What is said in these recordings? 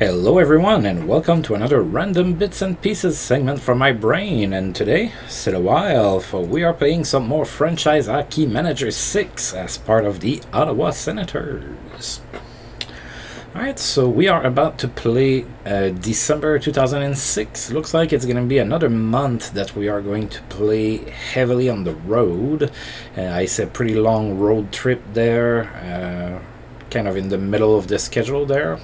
Hello everyone and welcome to another random bits and pieces segment from my brain, and today, sit a while, for we are playing some more Franchise Hockey Manager 6 as part of the Ottawa Senators. Alright, so we are about to play December 2006. Looks like it's going to be another month that we are going to play heavily on the road. It's a pretty long road trip there, kind of in the middle of the schedule there.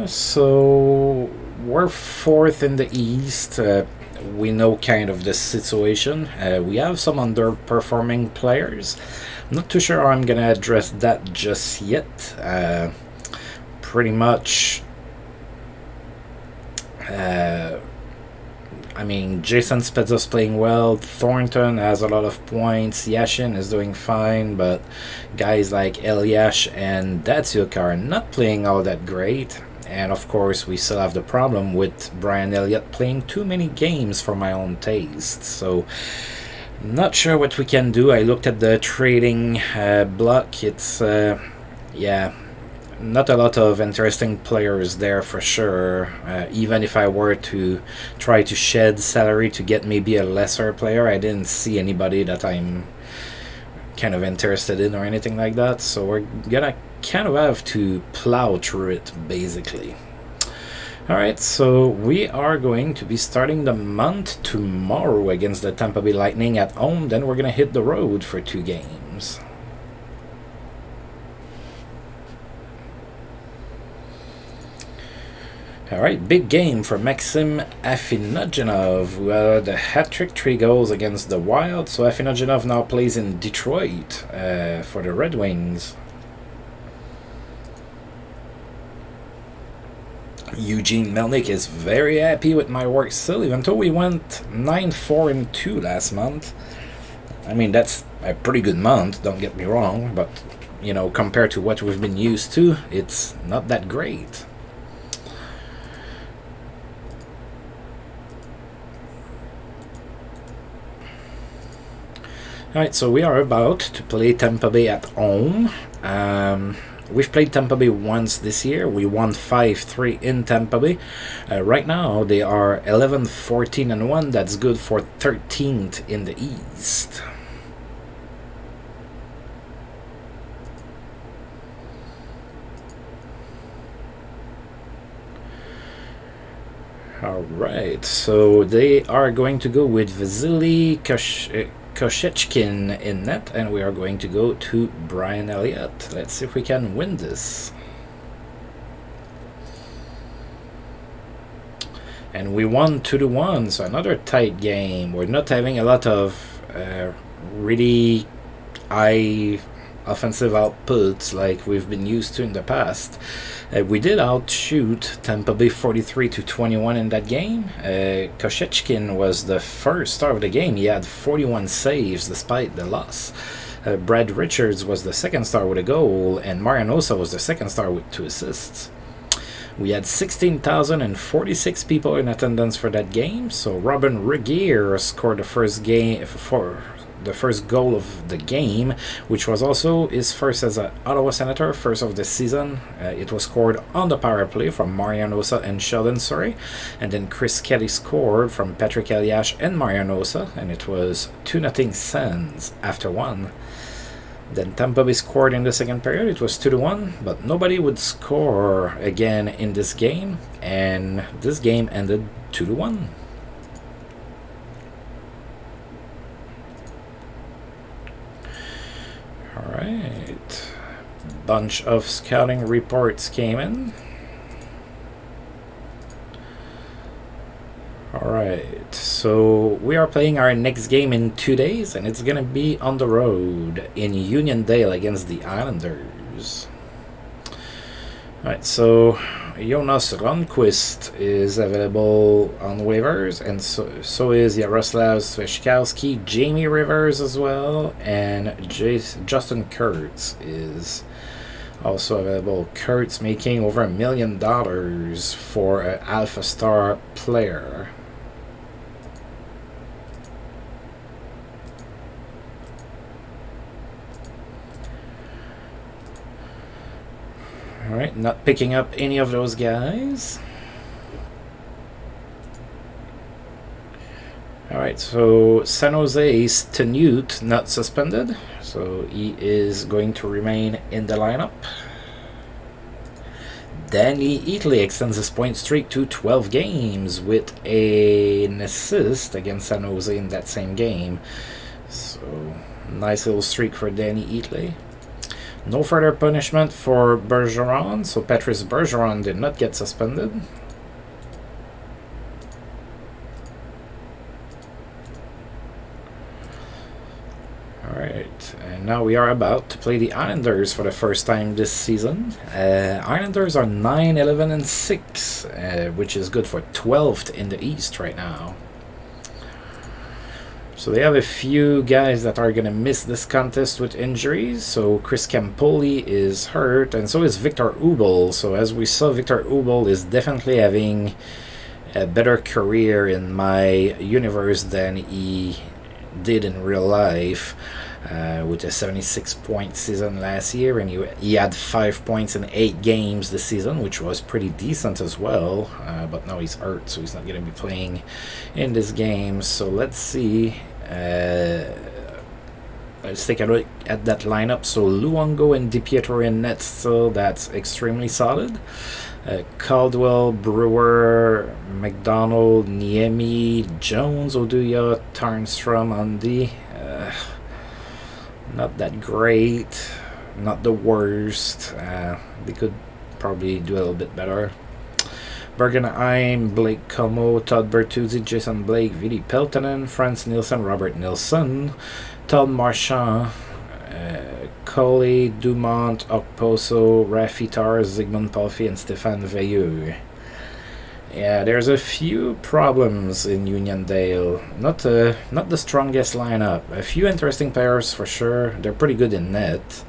So we're fourth in the East. We know kind of the situation. We have some underperforming players. I'm not too sure how I'm gonna address that just yet. Pretty much, I mean, Jason Spezza's playing well, Thornton has a lot of points, Yashin is doing fine, but guys like Eliash and Datsuk are not playing all that great. And of course, we still have the problem with Brian Elliott playing too many games for my own taste. So, not sure what we can do. I looked at the trading block. It's, yeah, not a lot of interesting players there for sure. Even if I were to try to shed salary to get maybe a lesser player, I didn't see anybody that I'm kind of interested in or anything like that. So we're gonna kind of have to plow through it, basically. Alright, so we are going to be starting the month tomorrow against the Tampa Bay Lightning at home. Then we're gonna hit the road for 2 games. Alright, big game for Maxim Afinogenov, who had a hat-trick, 3 goals against the Wild. So Afinogenov now plays in Detroit for the Red Wings. Eugene Melnick is very happy with my work still, even though we went 9-4-2 last month. I mean, that's a pretty good month, don't get me wrong, but, you know, compared to what we've been used to, it's not that great. Alright, so we are about to play Tampa Bay at home. We've played Tampa Bay once this year. We won 5-3 in Tampa Bay. Right now, they are 11-14-1. That's good for 13th in the East. Alright, so they are going to go with Vasily Koshechkin in net, and we are going to go to Brian Elliott. Let's see if we can win this. And we won 2-1, so another tight game. We're not having a lot of really high offensive outputs like we've been used to in the past. We did outshoot Tampa Bay 43-21 in that game. Koshechkin was the first star of the game. He had 41 saves despite the loss. Brad Richards was the second star with a goal, and Marianosa was the second star with 2 assists. We had 16,046 people in attendance for that game, so Robin Regier scored the first game for the first goal of the game, which was also his first as an Ottawa Senator, first of the season. It was scored on the power play from Marianosa and Sheldon Surrey, and then Chris Kelly scored from Patrick Eliash and Marianosa, and it was 2-0 Sens after 1. Then Tampa Bay scored in the second period. It was 2-1, but nobody would score again in this game, and this game ended 2-1. Alright, bunch of scouting reports came in. Alright, so we are playing our next game in 2 days, and it's gonna be on the road in Uniondale against the Islanders. Alright, so Jonas Rundqvist is available on waivers, and so is Yaroslav Sveshkowski, Jamie Rivers as well, and Justin Kurtz is also available. Kurtz making over $1 million for an Alpha Star player. Alright, not picking up any of those guys. Alright, so San Jose's Tenute not suspended, so he is going to remain in the lineup. Danny Eatley extends his point streak to 12 games with an assist against San Jose in that same game. So, nice little streak for Danny Eatley. No further punishment for Bergeron, so Patrice Bergeron did not get suspended. Alright, and now we are about to play the Islanders for the first time this season. Islanders are 9-11-6, which is good for 12th in the East right now. So they have a few guys that are going to miss this contest with injuries. So Chris Campoli is hurt, and so is Victor Ubel. So as we saw, Victor Ubel is definitely having a better career in my universe than he did in real life, with a 76-point season last year, and he had 5 points in 8 games this season, which was pretty decent as well, but now he's hurt, so he's not going to be playing in this game. So let's see, let's take a look at that lineup. So Luongo and DiPietro in net still, that's extremely solid. Caldwell, Brewer, McDonald, Niemi, Jones, Oduya, Tarnstrom, Andy. Not that great, not the worst. They could probably do a little bit better. Bergenheim, Blake Como, Todd Bertuzzi, Jason Blake, Vili Peltonen, Franz Nielsen, Robert Nilsson, Todd Marchand, Coley, Dumont, Okposo, Rafi Tar, Zygmunt Palfi, and Stéphane Veilleux. Yeah, there's a few problems in Uniondale. Not the strongest lineup. A few interesting players for sure. They're pretty good in net.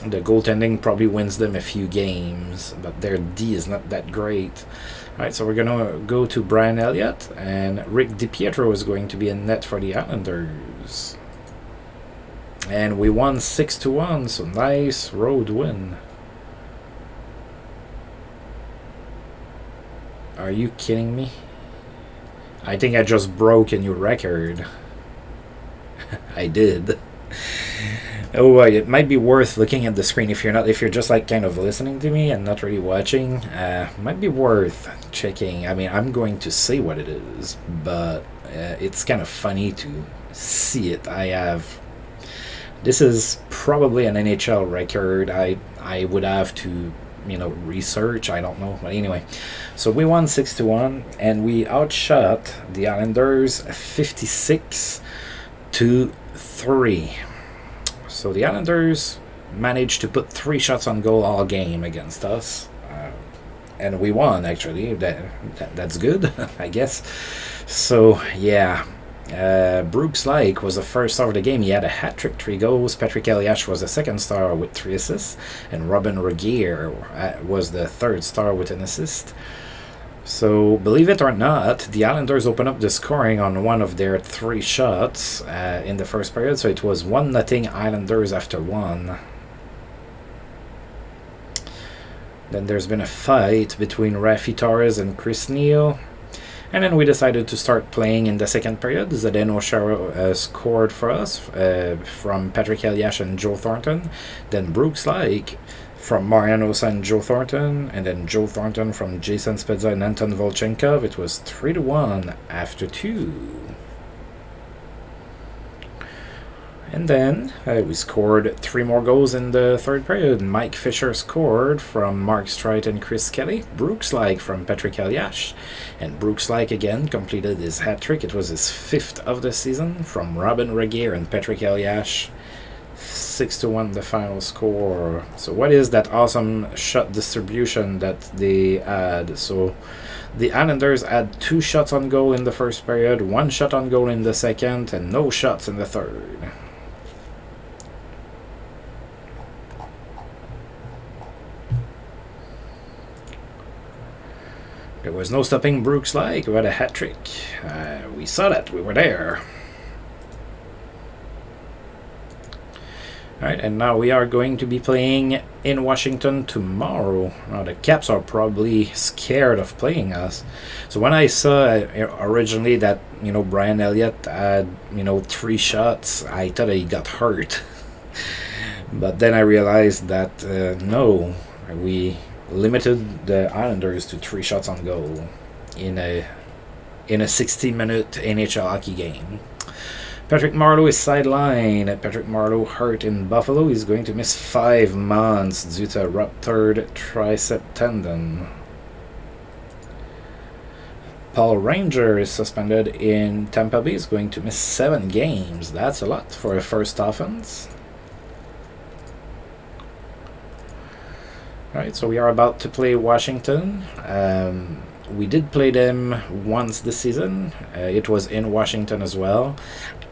The goaltending probably wins them a few games, but their D is not that great. Alright, so we're going to go to Brian Elliott, and Rick DiPietro is going to be in net for the Islanders. And we won 6-1, so nice road win. Are you kidding me? I think I just broke a new record. I did. Oh, it might be worth looking at the screen if you're just like kind of listening to me and not really watching. Might be worth checking. I mean, I'm going to say what it is, but it's kind of funny to see it. This is probably an NHL record. I would have to, research. I don't know, but anyway. So we won 6-1, and we outshot the Islanders 56-3. So the Islanders managed to put 3 shots on goal all game against us, and we won. Actually, that's good, I guess. So yeah. Brooks Lake was the first star of the game. He had a hat trick, 3 goals. Patrick Eliash was the second star with 3 assists, and Robin Regier was the third star with an assist. So, believe it or not, the Islanders opened up the scoring on one of their 3 shots in the first period. So it was 1-0 Islanders after 1. Then there's been a fight between Rafi Torres and Chris Neal. And then we decided to start playing in the second period. Zdeno Chara scored for us from Patrick Eliash and Joe Thornton. Then Brooks Lake from Mariano and Joe Thornton. And then Joe Thornton from Jason Spezza and Anton Volchenkov. It was 3-1 after 2. And then we scored 3 more goals in the third period. Mike Fisher scored from Mark Streit and Chris Kelly. Brooks Lake from Patrick Eliash. And Brooks Lake again completed his hat trick. It was his 5th of the season from Robin Regier and Patrick Eliash. 6-1 the final score. So what is that awesome shot distribution that they had? So the Islanders had 2 shots on goal in the first period, 1 shot on goal in the second, and no shots in the third. There was no stopping Brooks Lake, who had a hat trick. We saw that. We were there. Alright, and now we are going to be playing in Washington tomorrow. Now, the Caps are probably scared of playing us. So when I saw originally that, Brian Elliott had, 3 shots, I thought he got hurt. But then I realized that, no, we limited the Islanders to 3 shots on goal in a 60-minute NHL hockey game. Patrick Marleau is sidelined. Patrick Marleau hurt in Buffalo. He's going to miss 5 months due to a ruptured tricep tendon. Paul Ranger is suspended in Tampa Bay. He's going to miss 7 games. That's a lot for a first offense. Alright, so we are about to play Washington. We did play them once this season. It was in Washington as well,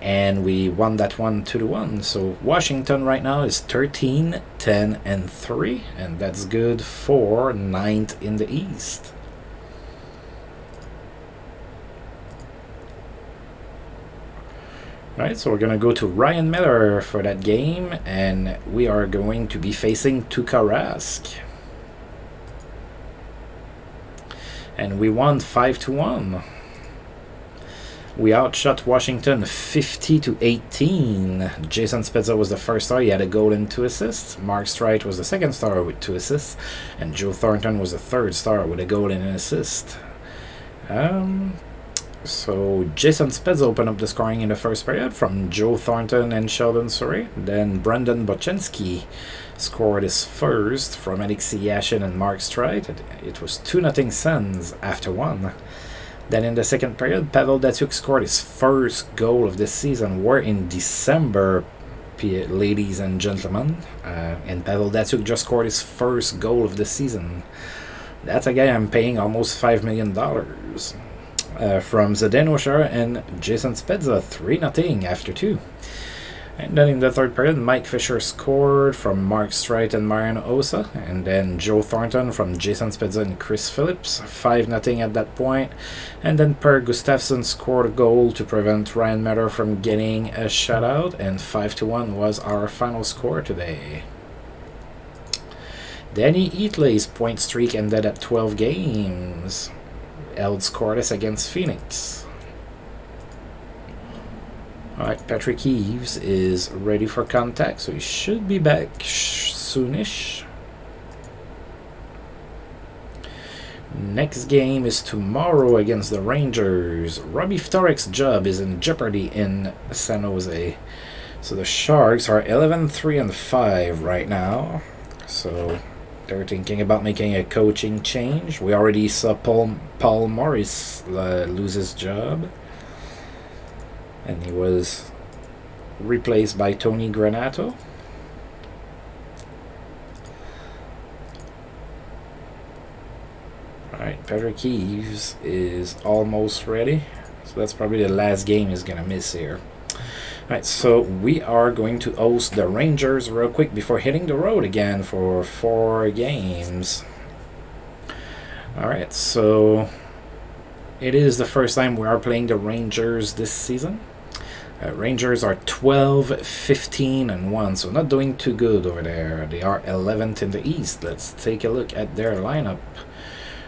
and we won that one 2-1. So Washington right now is 13, 10, and 3, and that's good for 9th in the East. Alright, so we're going to go to Ryan Miller for that game, and we are going to be facing Tuukka Rask. And we won 5-1. We outshot Washington 50-18. Jason Spezza was the first star. He had a goal and 2 assists. Mark Streit was the second star with 2 assists. And Joe Thornton was the third star with a goal and an assist. So Jason Spezza opened up the scoring in the first period from Joe Thornton and Sheldon Souray. Then Brendan Bochinski scored his first from Alexei Yashin and Mark Streit. It was 2-0 Sens after 1. Then in the second period, Pavel Datsyuk scored his first goal of this season. We're in December, ladies and gentlemen, and Pavel Datsyuk just scored his first goal of the season. That's a guy I'm paying almost $5 million. From Zdeno Chara and Jason Spezza, 3-0 after 2. And then in the third period, Mike Fisher scored from Mark Streit and Marian Osa. And then Joe Thornton from Jason Spezza and Chris Phillips, 5-0 at that point. And then Per Gustafsson scored a goal to prevent Ryan Miller from getting a shutout. And 5-1 was our final score today. Danny Eatley's point streak ended at 12 games. Held scoreless against Phoenix. Alright, Patrick Eves is ready for contact, so he should be back soonish. Next game is tomorrow against the Rangers. Robbie Ftorek's job is in jeopardy in San Jose. So the Sharks are 11-3-5 right now. So they're thinking about making a coaching change. We already saw Paul Morris lose his job. And he was replaced by Tony Granato. Alright, Patrick Eves is almost ready. So that's probably the last game he's going to miss here. Alright, so we are going to host the Rangers real quick before hitting the road again for 4 games. Alright, so it is the first time we are playing the Rangers this season. Rangers are 12-15-1, so not doing too good over there. They are 11th in the East. Let's take a look at their lineup.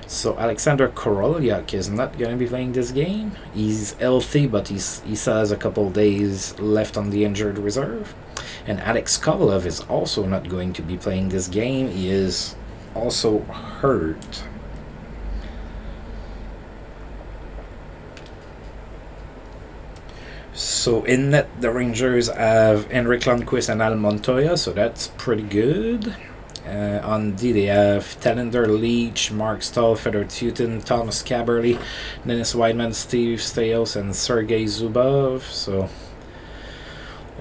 So Alexander Koroliak is not going to be playing this game. He's healthy, but he still has a couple days left on the injured reserve. And Alex Kovalev is also not going to be playing this game. He is also hurt. So in net, the Rangers have Henrik Lundqvist and Al Montoya, so that's pretty good. On D, they have Talender Leach, Mark Stahl, Fedor Tutin, Thomas Caberly, Dennis Weidman, Steve Staios, and Sergei Zubov. So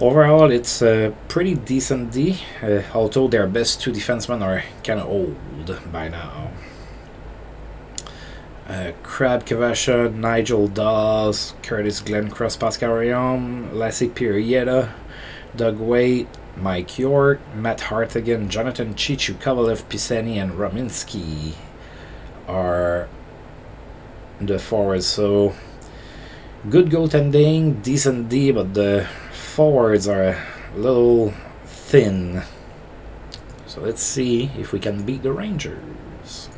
overall, it's a pretty decent D, although their best 2 defensemen are kind of old by now. Crab Kavasha, Nigel Dawes, Curtis Glencross, Pascal Rayom, Lassie Pirieta, Doug Waite, Mike York, Matt Hartigan, Jonathan Chichu, Kovalev, Pisani, and Rominski are the forwards. So good goaltending, decent D, but the forwards are a little thin. So let's see if we can beat the Rangers.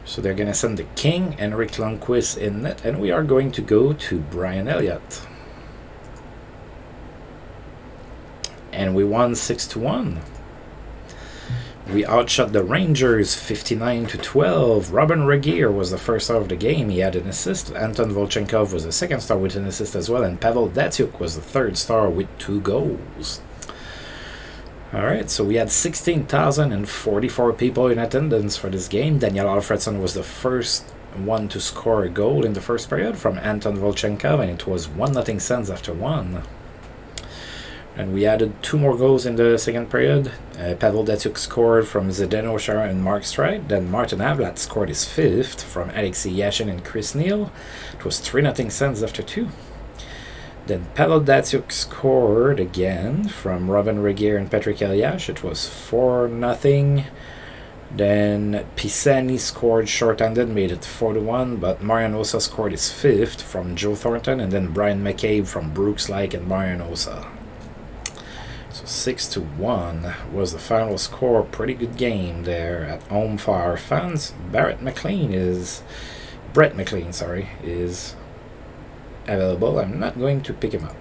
So they're going to send the king, Henrik Lundqvist in net, and we are going to go to Brian Elliott. And we won 6-1. We outshot the Rangers 59-12. Robin Regehr was the first star of the game. He had an assist. Anton Volchenkov was the second star with an assist as well. And Pavel Datsyuk was the third star with 2 goals. Alright, so we had 16,044 people in attendance for this game. Daniel Alfredsson was the first one to score a goal in the first period from Anton Volchenkov. And it was 1-0 Sens after 1. And we added 2 more goals in the second period. Pavel Datsyuk scored from Zdeno Chara and Mark Streit. Then Martin Havlat scored his 5th from Alexei Yashin and Chris Neal. It was 3-0 Sens after 2. Then Pavel Datsyuk scored again from Robin Regehr and Patrick Elias. It was 4-0. Then Pisani scored short-handed, made it 4-1. But Marian Osa scored his 5th from Joe Thornton. And then Brian McCabe from Brooks Lake and Marian Osa. So 6-1 was the final score. Pretty good game there at home for our fans. Brett McLean is available. I'm not going to pick him up.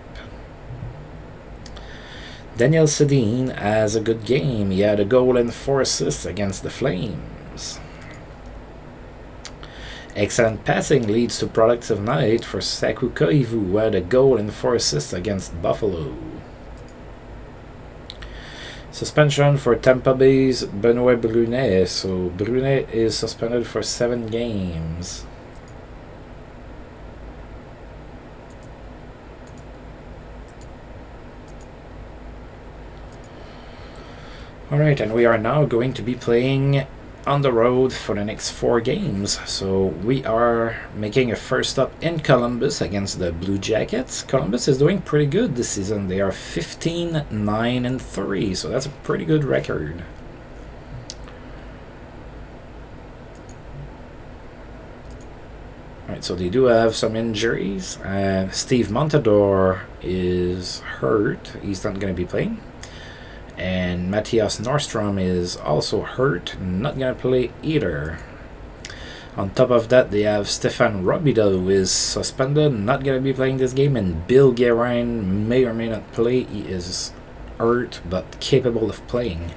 Daniel Sedin has a good game. He had a goal and 4 assists against the Flames. Excellent passing leads to productive night for Saku Koivu, who had a goal and 4 assists against Buffalo. Suspension for Tampa Bay's Benoit Brunet. So Brunet is suspended for 7 games. Alright, and we are now going to be playing on the road for the next 4 games. So we are making a first stop in Columbus against the Blue Jackets. Columbus is doing pretty good this season. They are 15-9-3, so that's a pretty good record. Alright, so they do have some injuries. Steve Montador is hurt. He's not going to be playing. And Matthias Norstrom is also hurt, not going to play either. On top of that, they have Stefan Robida, who is suspended, not going to be playing this game, and Bill Guerin may or may not play. He is hurt, but capable of playing.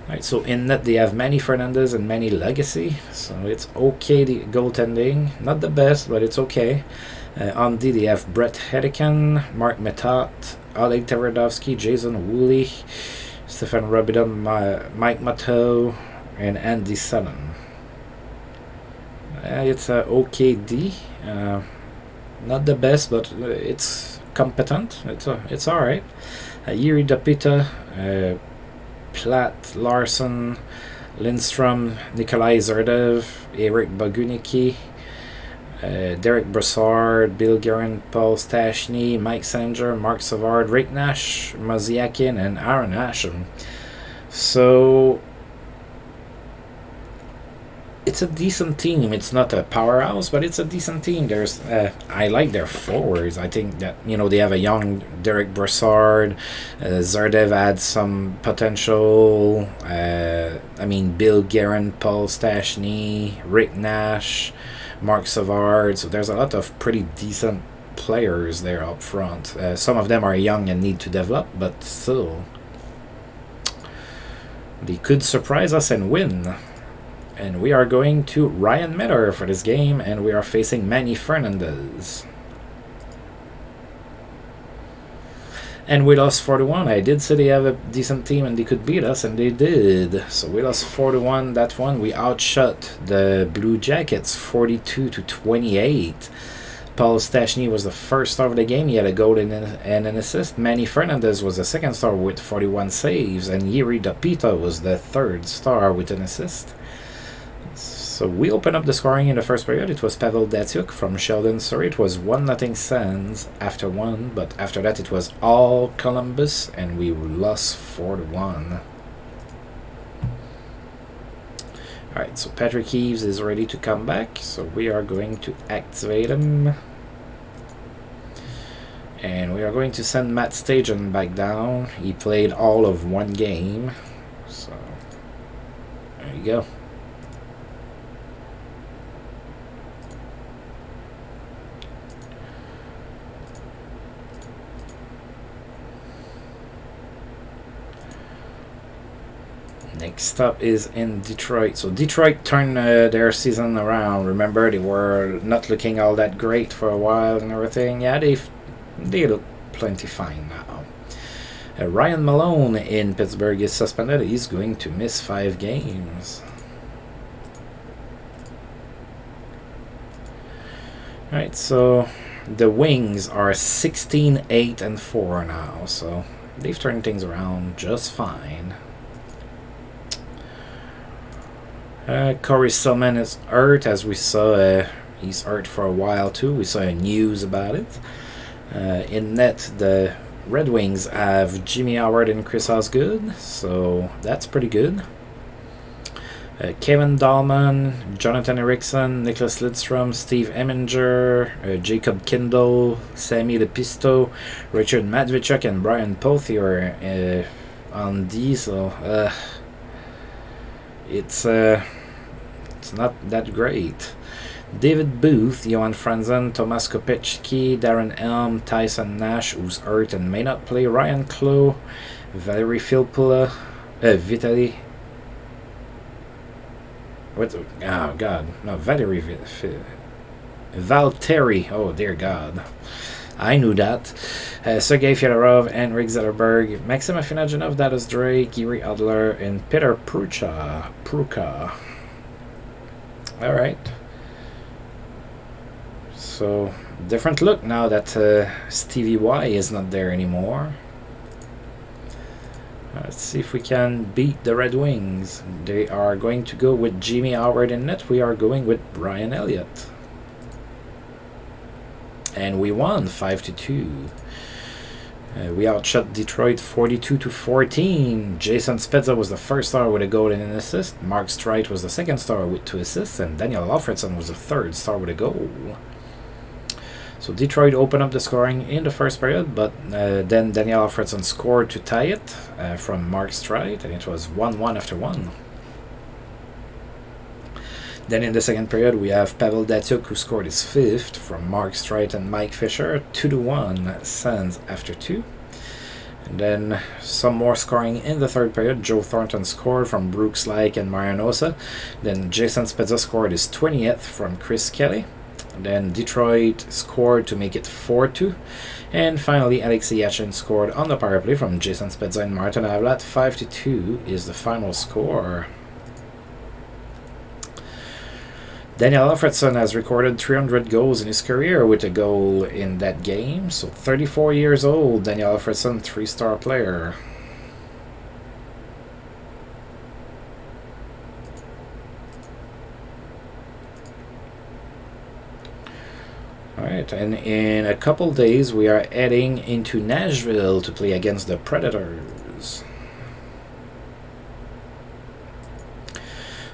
Right, so in net, they have Manny Fernandez and Manny Legacy, so it's okay, the goaltending. Not the best, but it's okay. On D, they have Brett Hedican, Mark Metat, Oleg Teredovsky, Jason Woolley, Stefan Robida, Mike Matteau, and Andy Sullen. It's a okay D. Not the best, but it's competent. It's all right. Yuri Dapita, Platt, Larson, Lindstrom, Nikolai Zerdev, Eric Bogunicki, Derek Brassard, Bill Guerin, Paul Stachny, Mike Sanger, Mark Savard, Rick Nash, Maziakin, and Aaron Asham. So it's a decent team. It's not a powerhouse, but it's a decent team. There's I like their forwards. I think that, you know, they have a young Derek Brassard. Zardev adds some potential. I mean, Bill Guerin, Paul Stachny, Rick Nash, Mark Savard. So there's a lot of pretty decent players there up front. Some of them are young and need to develop, but still, they could surprise us and win. And we are going to Ryan Miller for this game, and we are facing Manny Fernandez. And we lost 4-1. I did say they have a decent team and they could beat us, and they did. So we lost 4-1 that one. We outshot the Blue Jackets 42-28. Paul Stachny was the first star of the game. He had a goal and an assist. Manny Fernandez was the second star with 41 saves, and Yuri Dapita was the third star with an assist. So we opened up the scoring in the first period. It was Pavel Datsyuk from Sheldon, Surrey. It was 1-0 Sens after 1, but after that it was all Columbus, and we lost 4-1. Alright, so Patrick Eaves is ready to come back, so we are going to activate him. And we are going to send Matt Stajan back down. He played all of one game. So, there you go. Next up is in Detroit. So Detroit turned their season around. Remember, they were not looking all that great for a while and everything. Yeah, they look plenty fine now. Ryan Malone in Pittsburgh is suspended. He's going to miss 5 games. Alright, so the Wings are 16-8-4 now. So they've turned things around just fine. Corey Stillman is hurt, as we saw. He's hurt for a while too. We saw news about it. In net, the Red Wings have Jimmy Howard and Chris Osgood, so that's pretty good. Kevin Dahlman, Jonathan Eriksson, Nicholas Lidstrom, Steve Eminger, Jacob Kindle, Sammy Lepisto, Richard Matvichuk, and Brian Pothier on D. So it's not that great. David Booth, Johan Franzen, Tomas Kopechki, Darren Elm, Tyson Nash, who's hurt and may not play, Ryan Klo, Valery Filppula, Vitaly. What? Oh God, no, Valery Valtteri. Oh dear God, I knew that. Sergei Fedorov, Henrik Zetterberg, Maxim Afinagenov, Dallas Drake, Yuri Adler, and Peter Pruka. All right. So, different look now that Stevie Y is not there anymore. Let's see if we can beat the Red Wings. They are going to go with Jimmy Howard in net. We are going with Brian Elliott. And we won 5-2. We outshot Detroit 42-14. Jason Spezza was the first star with a goal and an assist. Mark Streit was the second star with 2 assists. And Daniel Alfredson was the third star with a goal. So Detroit opened up the scoring in the first period, but then Daniel Alfredson scored to tie it from Mark Streit, and it was 1-1 after 1. Then in the second period, we have Pavel Datsyuk, who scored his 5th from Mark Streit and Mike Fisher, 2-1 Sens after 2. And then some more scoring in the third period. Joe Thornton scored from Brooks Laik and Marianosa. Then Jason Spezza scored his 20th from Chris Kelly. Then Detroit scored to make it 4-2. And finally, Alexei Yashin scored on the power play from Jason Spezza and Martin Avlat. 5-2 is the final score. Daniel Alfredson has recorded 300 goals in his career with a goal in that game. So 34 years old, Daniel Alfredson, 3-star player. Alright, and in a couple days we are heading into Nashville to play against the Predators.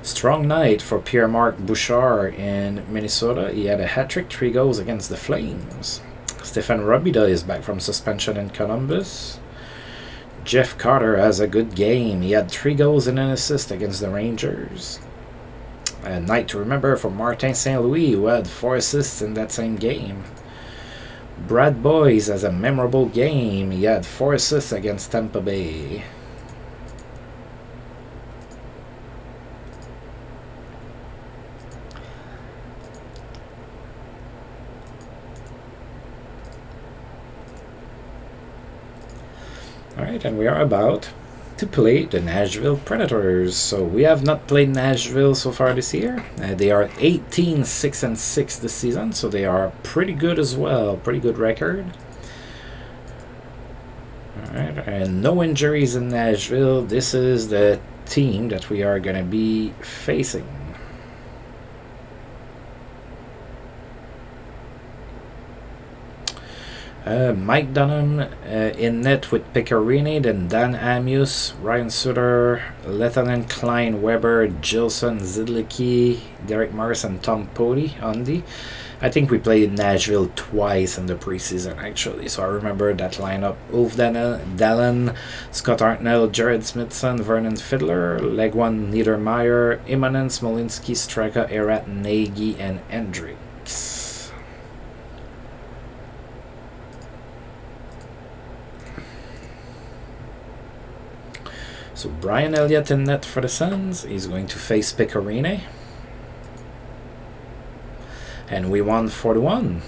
Strong night for Pierre-Marc Bouchard in Minnesota. He had a hat-trick, 3 goals against the Flames. Stefan Robida is back from suspension in Columbus. Jeff Carter has a good game. He had 3 goals and an assist against the Rangers. A night to remember for Martin St. Louis, who had 4 assists in that same game. Brad Boyes has a memorable game. He had 4 assists against Tampa Bay. Alright, and we are about to play the Nashville Predators. So we have not played Nashville so far this year. They are 18-6-6 this season, so they are pretty good as well. Pretty good record. Alright, and no injuries in Nashville. This is the team that we are going to be facing. Mike Dunham in net with Pecorini, then Dan Amius, Ryan Suter, Lieutenant Klein, Weber, Gilson, Zidlicki, Derek Morris, and Tom Pody on D. I think we played Nashville twice in the preseason, actually. So I remember that lineup: Ulf Dallin, Scott Hartnell, Jared Smithson, Vernon Fiddler, Legwan Niedermeyer, Immonen, Smolinski, Straka, Erat, Nagy, and Hendricks. So Brian Elliott in net for the Sens. He's going to face Pecorine. And we won 4-1.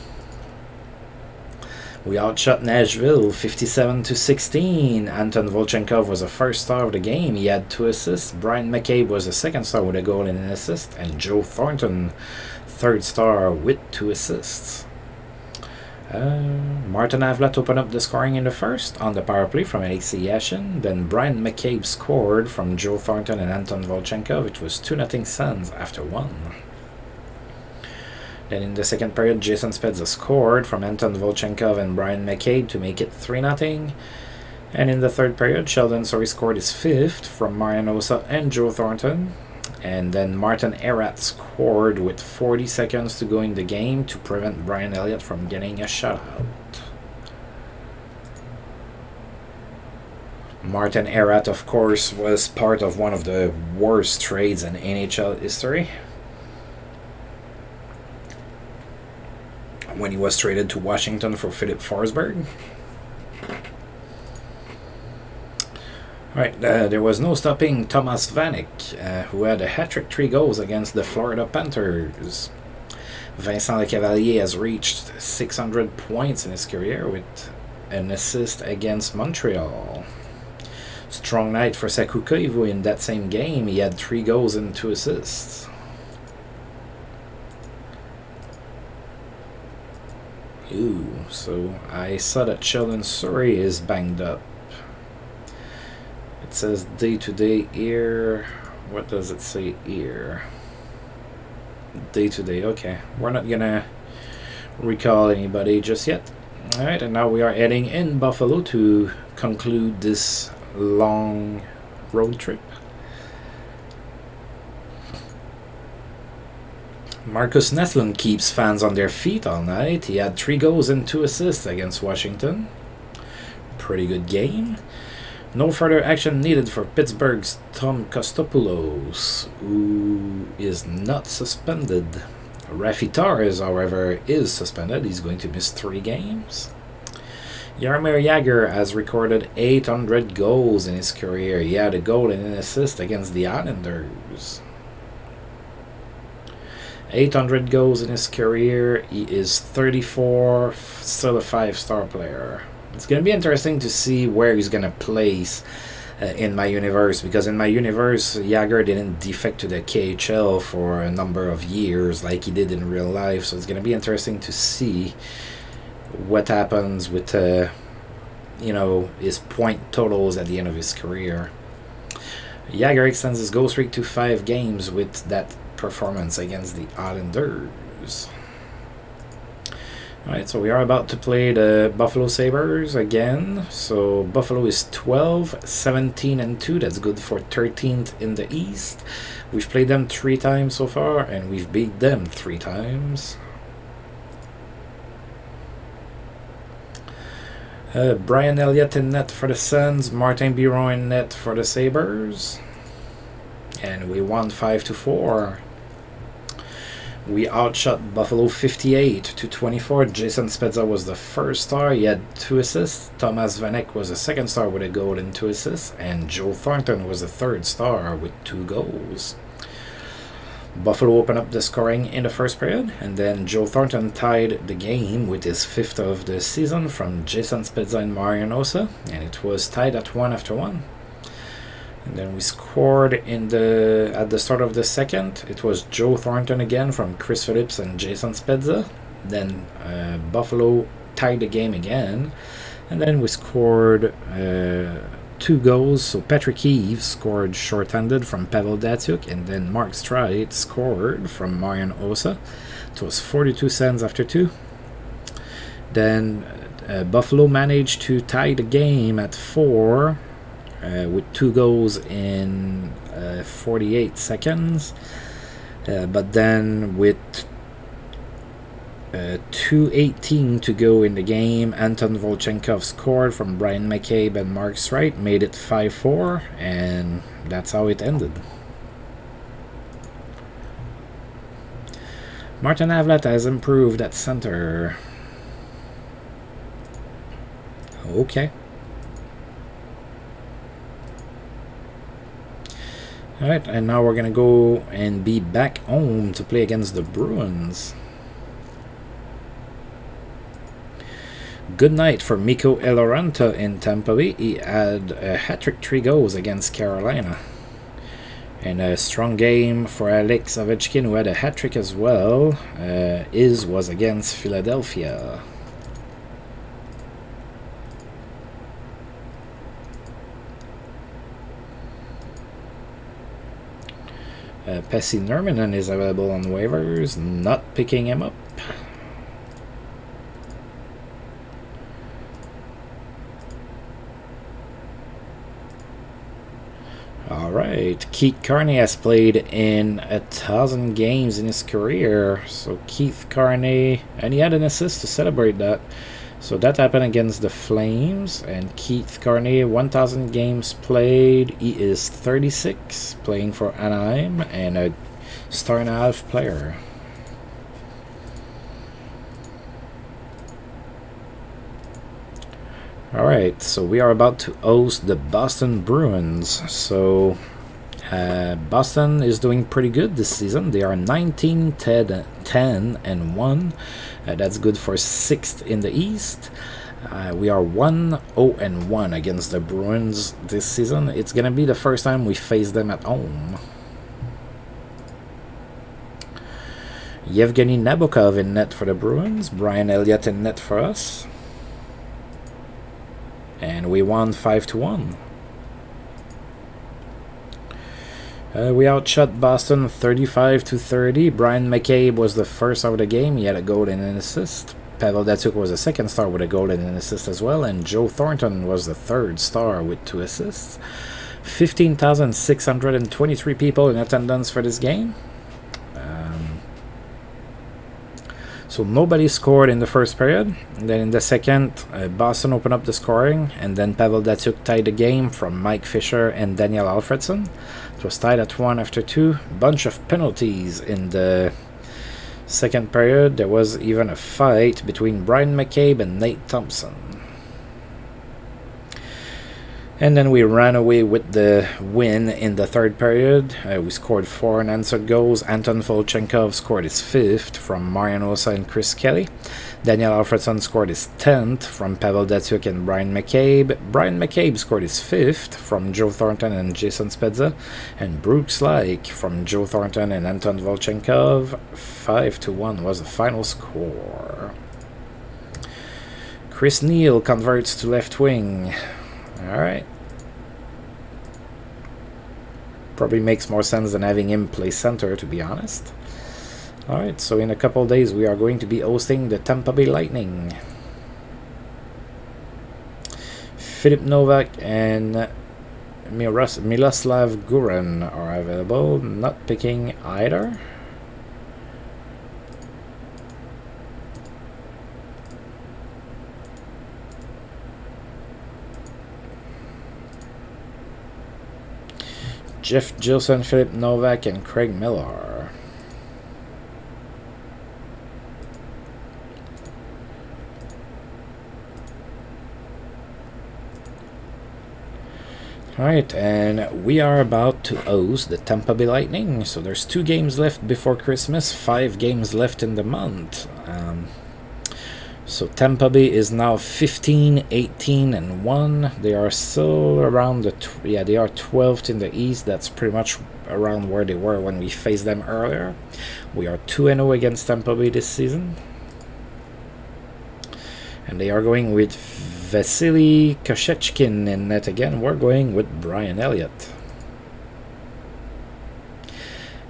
We outshot Nashville 57-16. Anton Volchenkov was the first star of the game. He had 2 assists. Brian McCabe was the second star with a goal and an assist. And Joe Thornton, third star with 2 assists. Martin Havlat opened up the scoring in the first on the power play from Alexei Yashin. Then Brian McCabe scored from Joe Thornton and Anton Volchenkov. It was 2-0 Sens after 1. Then in the second period, Jason Spezza scored from Anton Volchenkov and Brian McCabe to make it 3-0. And in the third period, Sheldon Sorry scored his 5th from Marian Osa and Joe Thornton. And then Martin Erat scored with 40 seconds to go in the game to prevent Brian Elliott from getting a shutout. Martin Erat, of course, was part of one of the worst trades in NHL history, when he was traded to Washington for Philip Forsberg. Alright, there was no stopping Thomas Vanek, who had a hat-trick 3 goals against the Florida Panthers. Vincent Lecavalier has reached 600 points in his career with an assist against Montreal. Strong night for Saku Koivu in that same game. He had 3 goals and 2 assists. Ooh, so I saw that Sheldon Surrey is banged up. It says day-to-day here. What does it say here? Day-to-day, okay. We're not gonna recall anybody just yet. Alright, and now we are heading in Buffalo to conclude this long road trip. Marcus Neslund keeps fans on their feet all night. He had 3 goals and 2 assists against Washington. Pretty good game. No further action needed for Pittsburgh's Tom Kostopoulos, who is not suspended. Rafi Torres, however, is suspended. He's going to miss 3 games. Jaromir Jagr has recorded 800 goals in his career. He had a goal and an assist against the Islanders. 800 goals in his career. He is 34, still a 5-star player. It's going to be interesting to see where he's going to place in my universe, because in my universe, Jagr didn't defect to the KHL for a number of years like he did in real life. So it's going to be interesting to see what happens with his point totals at the end of his career. Jagr extends his goal streak to 5 games with that performance against the Islanders. Alright, so we are about to play the Buffalo Sabres again. So Buffalo is 12, 17 and 2. That's good for 13th in the East. We've played them 3 times so far, and we've beat them 3 times. Brian Elliott in net for the Sens, Martin Biron in net for the Sabres. And we won 5-4. We outshot Buffalo 58-24. Jason Spezza was the first star. He had 2 assists. Thomas Vanek was the second star with a goal and 2 assists. And Joe Thornton was the third star with 2 goals. Buffalo opened up the scoring in the first period, and then Joe Thornton tied the game with his 5th of the season from Jason Spezza and Marian Osa, and it was tied at 1 after 1. And then we scored at the start of the second. It was Joe Thornton again from Chris Phillips and Jason Spezza. Then Buffalo tied the game again, and then we scored 2 goals. So Patrick Eves scored short-handed from Pavel Datsyuk, and then Mark Streit scored from Marian Osa. It was 42 Sens after 2. Then Buffalo managed to tie the game at 4 with 2 goals in 48 seconds. But then with 2:18 to go in the game. Anton Volchenkov scored from Brian McCabe and Mark Streit, made it 5-4, and that's how it ended. Martin Havlat has improved at center. Okay. Alright, and now we're gonna go and be back home to play against the Bruins. Good night for Mikko Eloranta in Tampa Bay. He had a hat-trick 3 goals against Carolina. And a strong game for Alex Ovechkin, who had a hat-trick as well. His was against Philadelphia. Pessi Nurminen is available on waivers, not picking him up. Alright, Keith Carney has played in 1,000 games in his career. So Keith Carney, and he had an assist to celebrate that. So that happened against the Flames, and Keith Carney, 1,000 games played. He is 36, playing for Anaheim, and a star-and-a-half player. Alright, so we are about to host the Boston Bruins. So Boston is doing pretty good this season. They are 19-10-1. That's good for 6th in the East. We are 1-0-1 against the Bruins this season. It's going to be the first time we face them at home. Yevgeny Nabokov in net for the Bruins. Brian Elliott in net for us. And we won 5-1. We outshot Boston 35-30. Brian McCabe was the first out of the game. He had a goal and an assist. Pavel Datsyuk was the second star with a goal and an assist as well. And Joe Thornton was the third star with 2 assists. 15,623 people in attendance for this game. So nobody scored in the first period. And then in the second, Boston opened up the scoring. And then Pavel Datsyuk tied the game from Mike Fisher and Daniel Alfredson. It was tied at 1 after 2. Bunch of penalties in the second period. There was even a fight between Brian McCabe and Nate Thompson. And then we ran away with the win in the third period. We scored 4 unanswered goals. Anton Volchenkov scored his 5th from Marian Hossa and Chris Kelly. Daniel Alfredson scored his 10th from Pavel Datsyuk and Brian McCabe. Brian McCabe scored his 5th from Joe Thornton and Jason Spezza. And Brooks Laich from Joe Thornton and Anton Volchenkov. 5-1 was the final score. Chris Neal converts to left wing. Alright. Probably makes more sense than having him play center, to be honest. Alright, so in a couple days we are going to be hosting the Tampa Bay Lightning. Philip Novak and Miloslav Gurin are available. Not picking either. Jeff Gilson, Philip Novak, and Craig Miller. Alright, and we are about to host the Tampa Bay Lightning. So there's 2 games left before Christmas, 5 games left in the month. So Tampa Bay is now 15-18-1. They are still around they are 12th in the East. That's pretty much around where they were when we faced them earlier. We are 2-0 against Tampa Bay this season. And they are going with Vasily Koshechkin in net again. We're going with Brian Elliott.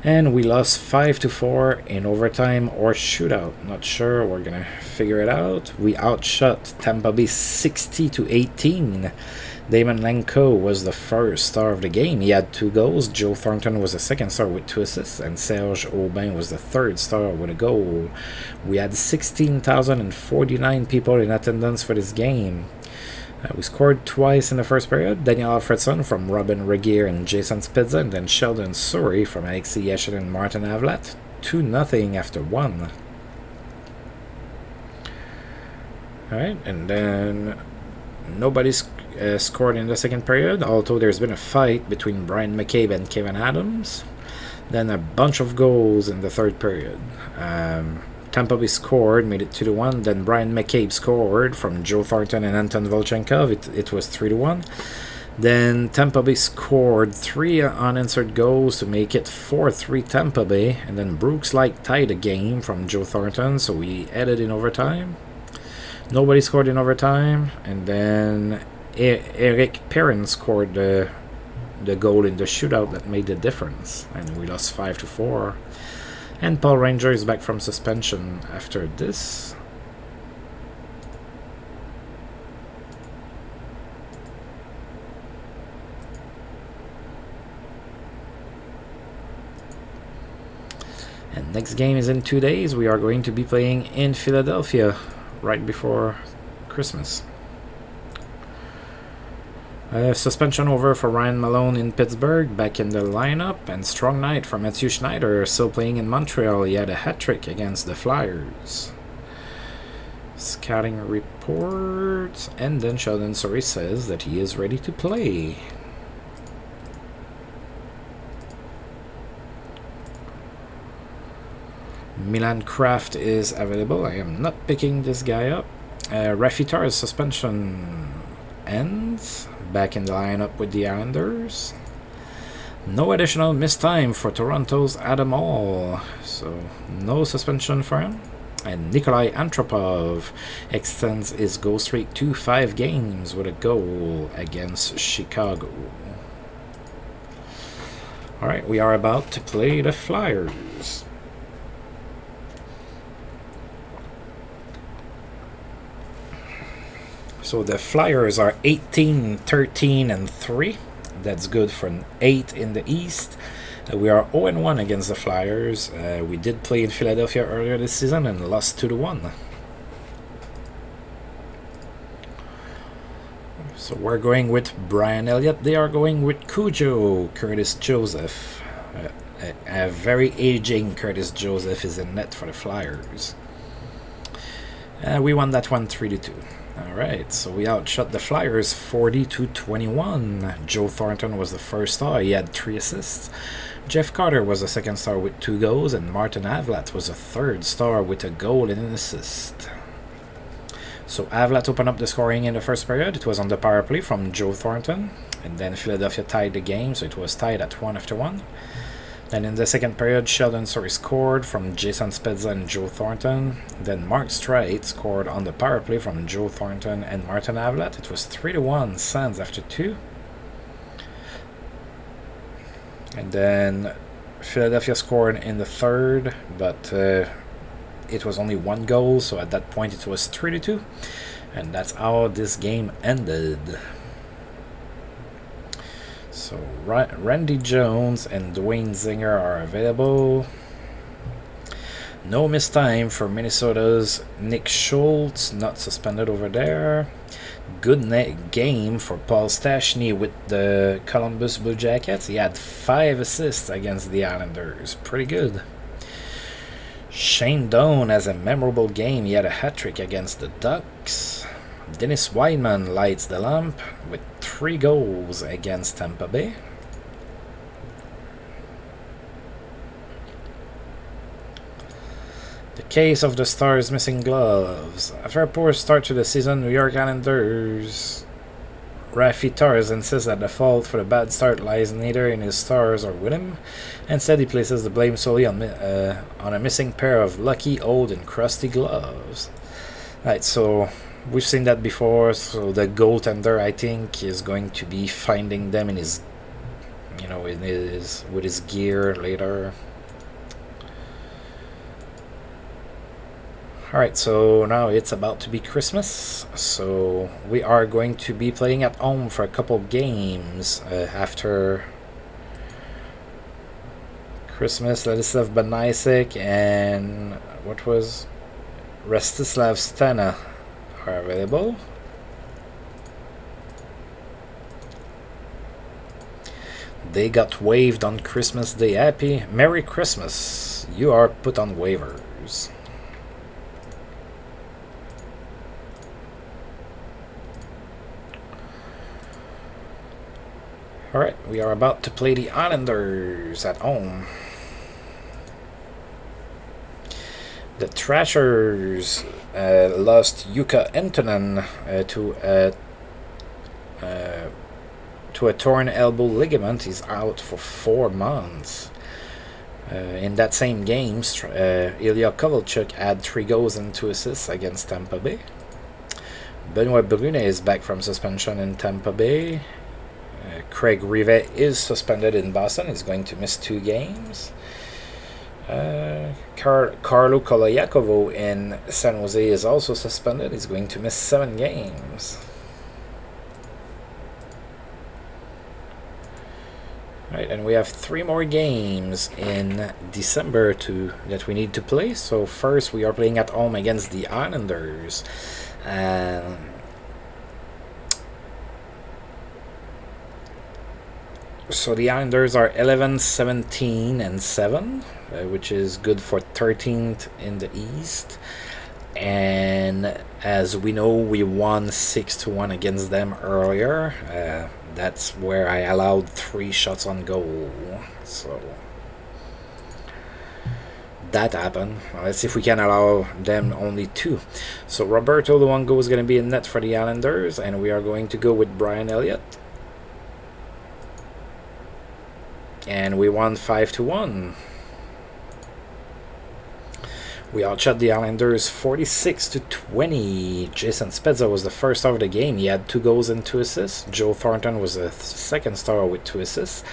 And we lost 5-4 in overtime or shootout. Not sure. We're gonna figure it out. We outshot Tampa Bay 60-18. Damon Lenko was the first star of the game. He had 2 goals. Joe Thornton was the second star with 2 assists, and Serge Aubin was the third star with a goal. We had 16,049 people in attendance for this game. We scored twice in the first period. Daniel Alfredson from Robin Regier and Jason Spezza, and then Sheldon Surrey from Alexei Yashin and Martin Avlat. 2-0 after 1. Alright, and then nobody's scored in the second period, although there's been a fight between Brian McCabe and Kevin Adams. Then a bunch of goals in the third period. Tampa Bay scored, made it 2-1. Then Brian McCabe scored from Joe Thornton and Anton Volchenkov. It was 3-1. Then Tampa Bay scored 3 unanswered goals to make it 4-3 Tampa Bay. And then Brooks Light tied the game from Joe Thornton, so we headed in overtime. Nobody scored in overtime. And then Eric Perrin scored the goal in the shootout that made the difference. And we lost 5-4. And Paul Ranger is back from suspension after this. And next game is in 2 days. We are going to be playing in Philadelphia right before Christmas. Suspension over for Ryan Malone in Pittsburgh, back in the lineup, and strong night for Matthew Schneider, still playing in Montreal. He had a hat-trick against the Flyers. Scouting report, and then Sheldon Surrey says that he is ready to play. Milan Kraft is available. I am not picking this guy up. Rafitar's suspension ends. Back in the lineup with the Islanders. No additional missed time for Toronto's Adam Hall, so no suspension for him. And Nikolai Antropov extends his goal streak to 5 games with a goal against Chicago. Alright, we are about to play the Flyers. So the Flyers are 18-13-3. That's good for an 8 in the East. We are 0-1 against the Flyers. We did play in Philadelphia earlier this season and lost 2-1. So we're going with Brian Elliott. They are going with Cujo. Curtis Joseph. A very aging Curtis Joseph is in net for the Flyers. We won that one 3-2. Alright, so we outshot the Flyers 40-21. Joe Thornton was the first star. He had 3 assists. Jeff Carter was the second star with 2 goals, and Martin Avlat was the third star with a goal and an assist. So Avlat opened up the scoring in the first period. It was on the power play from Joe Thornton. And then Philadelphia tied the game, so it was tied at 1 after 1. Then in the second period, Sheldon Surrey scored from Jason Spezza and Joe Thornton. Then Mark Streit scored on the power play from Joe Thornton and Martin Avlat. It was 3-1 Sens after 2. And then Philadelphia scored in the third, but it was only 1 goal, so at that point it was 3-2. And that's how this game ended. So Randy Jones and Dwayne Zinger are available. No missed time for Minnesota's Nick Schultz, not suspended over there. Good game for Paul Stastny with the Columbus Blue Jackets. He had 5 assists against the Islanders. Pretty good. Shane Doan has a memorable game. He had a hat-trick against the Ducks. Dennis Weidman lights the lamp with 3 goals against Tampa Bay. The case of the Stars missing gloves. After a poor start to the season, New York Islanders Rafi Torres insists that the fault for the bad start lies neither in his Stars or with him. Instead, he places the blame solely on a missing pair of lucky, old, and crusty gloves. Right, so we've seen that before. So the goaltender, I think, is going to be finding them in his, with his gear later. Alright, so now it's about to be Christmas, so we are going to be playing at home for a couple games after Christmas. Ladislav Banysek and what was Restislav Stana are available. They got waived on Christmas Day. Happy Merry Christmas. You are put on waivers. Alright, we are about to play the Islanders at home. The Thrashers lost Jukka Entonen to a torn elbow ligament. He's out for 4 months. In that same game, Ilya Kovalchuk had 3 goals and 2 assists against Tampa Bay. Benoit Brunet is back from suspension in Tampa Bay. Craig Rivet is suspended in Boston. He's going to miss 2 games. Carlo Koloyakovo in San Jose is also suspended. He's going to miss 7 games. Right, and we have 3 more games in December that we need to play. So first we are playing at home against the Islanders. So the Islanders are 11, 17, and 7, which is good for 13th in the East. And as we know, we won 6-1 against them earlier. That's where I allowed 3 shots on goal. So that happened. Let's see if we can allow them only 2. So Roberto Luongo is going to be in net for the Islanders, and we are going to go with Brian Elliott. And we won 5-1. We outshot the Islanders 46-20. Jason Spezza was the first star of the game. He had 2 goals and 2 assists. Joe Thornton was the second star with 2 assists.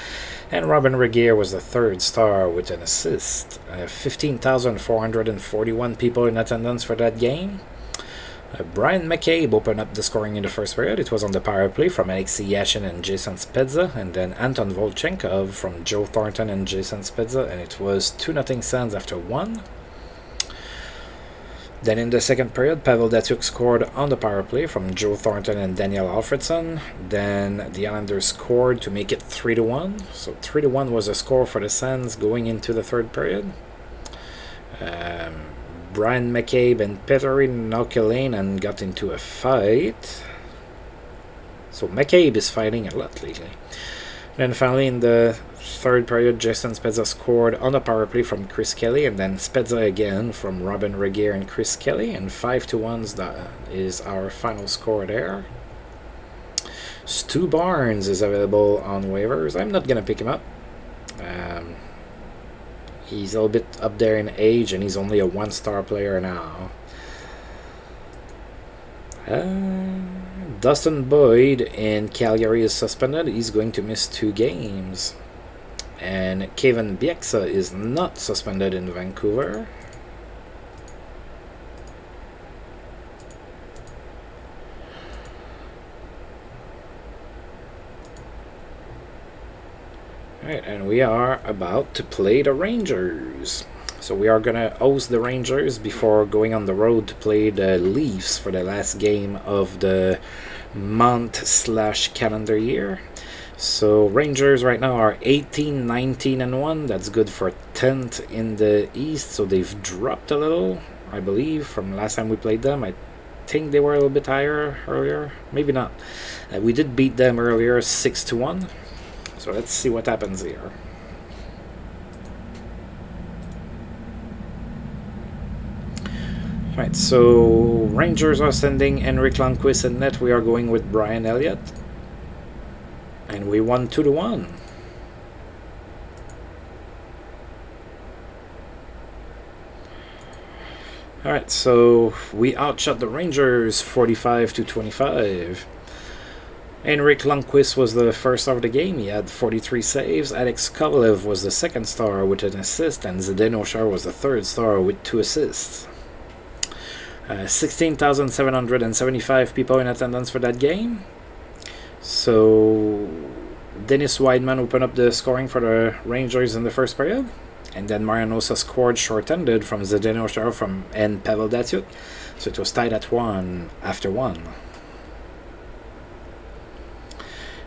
And Robin Regeer was the 3rd star with an assist. 15,441 people in attendance for that game. Brian McCabe opened up the scoring in the first period. It was on the power play from Alexei Yashin and Jason Spezza, and then Anton Volchenkov from Joe Thornton and Jason Spezza, and it was 2-0 Sens after 1. Then in the second period, Pavel Datsyuk scored on the power play from Joe Thornton and Daniel Alfredson. Then the Islanders scored to make it 3-1. So 3-1 was a score for the Sens going into the third period. Brian McCabe and Petteri Nokelainen got into a fight. So McCabe is fighting a lot lately. Then finally in the third period, Jason Spezza scored on the power play from Chris Kelly, and then Spezza again from Robin Regeer and Chris Kelly, and 5-1 is our final score there. Stu Barnes is available on waivers. I'm not going to pick him up. He's a little bit up there in age, and he's only a 1-star player now. Dustin Boyd in Calgary is suspended. He's going to miss 2 games. And Kevin Bieksa is not suspended in Vancouver. Alright, and we are about to play the Rangers. So we are going to host the Rangers before going on the road to play the Leafs for the last game of the month/calendar year. So Rangers right now are 18, 19, and 1. That's good for 10th in the East. So they've dropped a little, I believe, from last time we played them. I think they were a little bit higher earlier. Maybe not. We did beat them earlier 6-1. So let's see what happens here. Right, so Rangers are sending Henrik Lundqvist in net. We are going with Brian Elliott. And we won 2-1. Alright, so we outshot the Rangers 45-25. Henrik Lundqvist was the first star of the game. He had 43 saves. Alex Kovalev was the second star with an assist, and Zdeno Chara was the third star with 2 assists. 16,775 people in attendance for that game. So Dennis Weidman opened up the scoring for the Rangers in the first period, and then Marianosa scored short-handed from Zdeno Chara and Pavel Datsyuk. So it was tied at 1 after 1.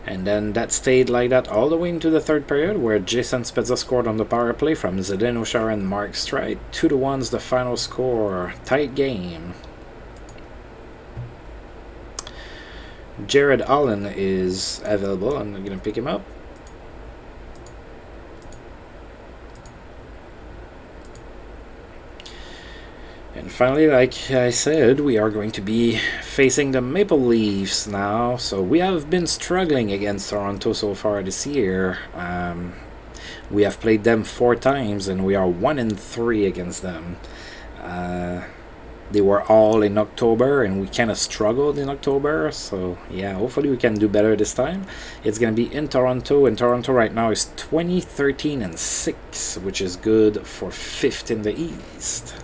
And then that stayed like that all the way into the third period, where Jason Spezza scored on the power play from Zdeno Chara and Mark Streit. 2-1's the final score. Tight game. Jared Allen is available. I'm going to pick him up. And finally, like I said, we are going to be facing the Maple Leafs now. So we have been struggling against Toronto so far this year. We have played them 4 times, and we are 1-3 against them. They were all in October, and we kind of struggled in October. So yeah, hopefully we can do better this time. It's going to be in Toronto, and Toronto right now is 20-13-6, which is good for 5th in the East.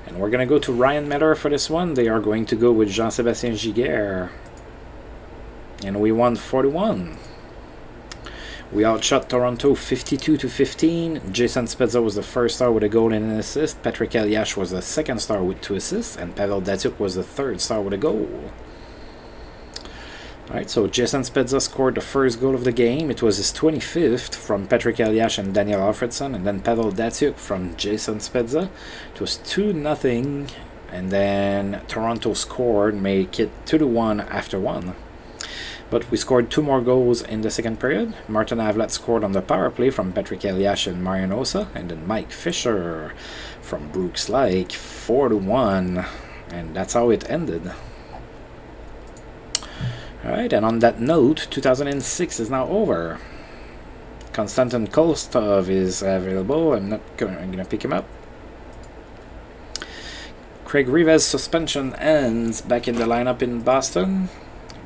And we're going to go to Ryan Miller for this one. They are going to go with Jean-Sébastien Giguère. And we won 4-1. We outshot Toronto 52-15. Jason Spezza was the first star with a goal and an assist. Patrick Elias was the second star with 2 assists. And Pavel Datsyuk was the third star with a goal. Alright, so Jason Spezza scored the first goal of the game. It was his 25th from Patrick Elias and Daniel Alfredson, and then Pavel Datsyuk from Jason Spezza. It was 2-0, and then Toronto scored, make it 2-1 after 1. But we scored 2 more goals in the second period. Martin Havlat scored on the power play from Patrick Elias and Marianosa, and then Mike Fisher from Brooks Lake, 4-1, and that's how it ended. Alright, and on that note, 2006 is now over. Konstantin Kolstov is available. I'm going to pick him up. Craig Reeves' suspension ends back in the lineup in Boston.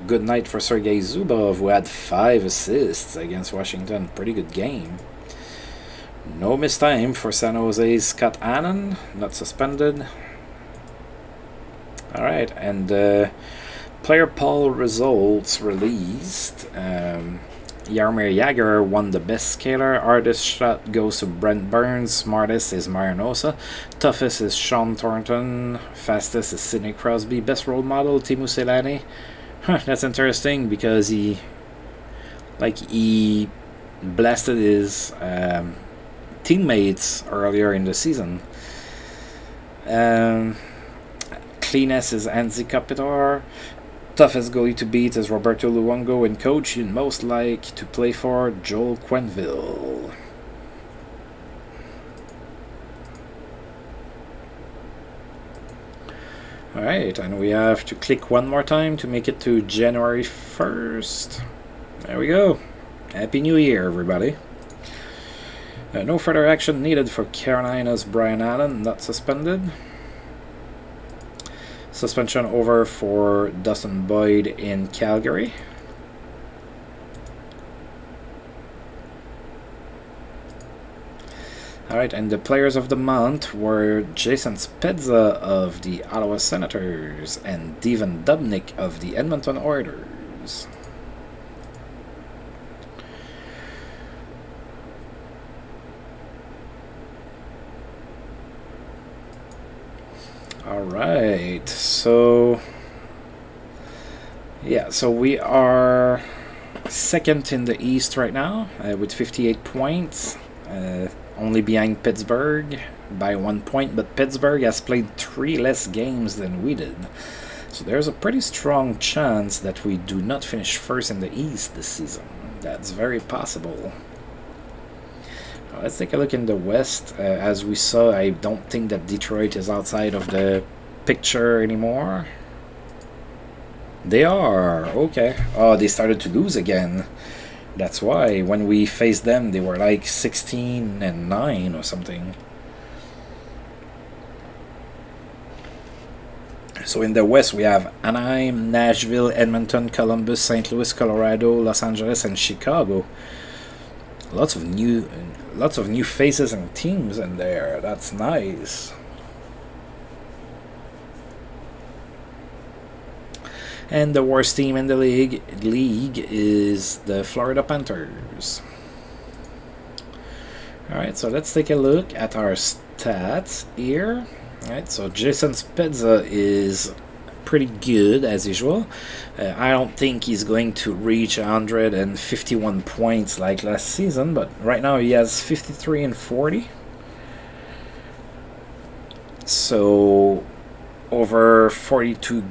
Good night for Sergei Zubov, who had 5 assists against Washington. Pretty good game. No missed time for San Jose's Scott Annan, not suspended. Alright, and player poll results released. Jaromir Jagr won the best skater. Hardest shot goes to Brent Burns. Smartest is Marianosa. Toughest is Sean Thornton. Fastest is Sidney Crosby. Best role model, Teemu Selanne. That's interesting because he blasted his teammates earlier in the season. Cleanest is Anzi Kopitar. Toughest goalie to beat is Roberto Luongo, and coach you'd most like to play for, Joel Quenneville. Alright, and we have to click one more time to make it to January 1st. There we go. Happy New Year, everybody. No further action needed for Carolina's Brian Allen, not suspended. Suspension over for Dustin Boyd in Calgary. Alright, and the players of the month were Jason Spezza of the Ottawa Senators and Devan Dubnyk of the Edmonton Oilers. Alright, so yeah, so we are second in the East right now with 58 points. Only behind Pittsburgh by 1 point, but Pittsburgh has played 3 less games than we did. So there's a pretty strong chance that we do not finish first in the East this season. That's very possible. Now, let's take a look in the West. As we saw, I don't think that Detroit is outside of the picture anymore. They are. Okay. Oh, they started to lose again. That's why when we faced them, they were like 16-9 or something. So in the West, we have Anaheim, Nashville, Edmonton, Columbus, St. Louis, Colorado, Los Angeles, and Chicago. Lots of new faces and teams in there. That's nice. And the worst team in the league is the Florida Panthers. Alright, so let's take a look at our stats here. Alright, so Jason Spezza is pretty good as usual. I don't think he's going to reach 151 points like last season, but right now he has 53 and 40. So over 82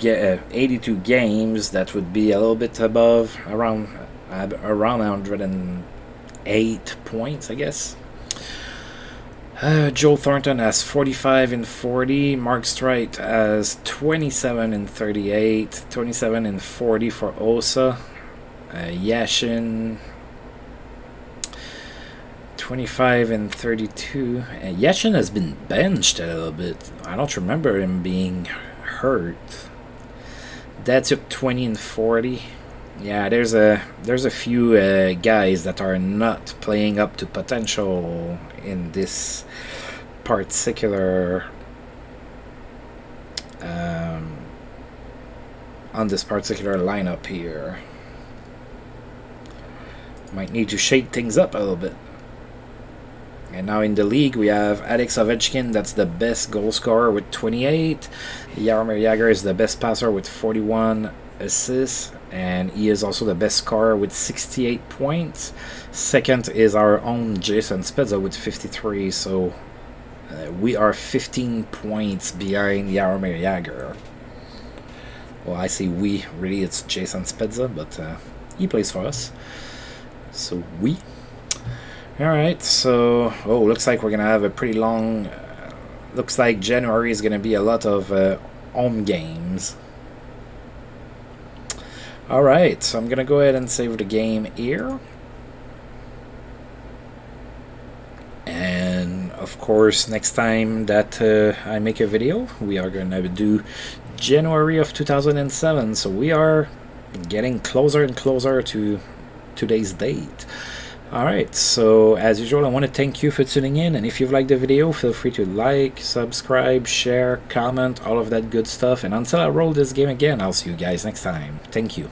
games, that would be a little bit above, around 108 points, I guess. Joe Thornton has 45 and 40. Mark Streit has 27 and 38. 27 and 40 for Osa. Yashin 25 and 32. Yashin has been benched a little bit. I don't remember him being hurt. Datsuk 20 and 40. Yeah, there's a few guys that are not playing up to potential in this particular on this particular lineup here. Might need to shake things up a little bit. And now in the league we have Alex Ovechkin, that's the best goal scorer with 28. Jaromir Jagr is the best passer with 41 assists, and he is also the best scorer with 68 points. Second is our own Jason Spezza with 53, so we are 15 points behind Jaromir Jagr. Well, I say we, really it's Jason Spezza, but he plays for us. So we. Alright, so looks like we're gonna have a pretty long looks like January is gonna be a lot of home games. Alright, so I'm gonna go ahead and save the game here. And of course, next time that I make a video, we are gonna do January of 2007. So we are getting closer and closer to today's date. Alright, so as usual, I want to thank you for tuning in, and if you've liked the video, feel free to like, subscribe, share, comment, all of that good stuff, and until I roll this game again, I'll see you guys next time. Thank you.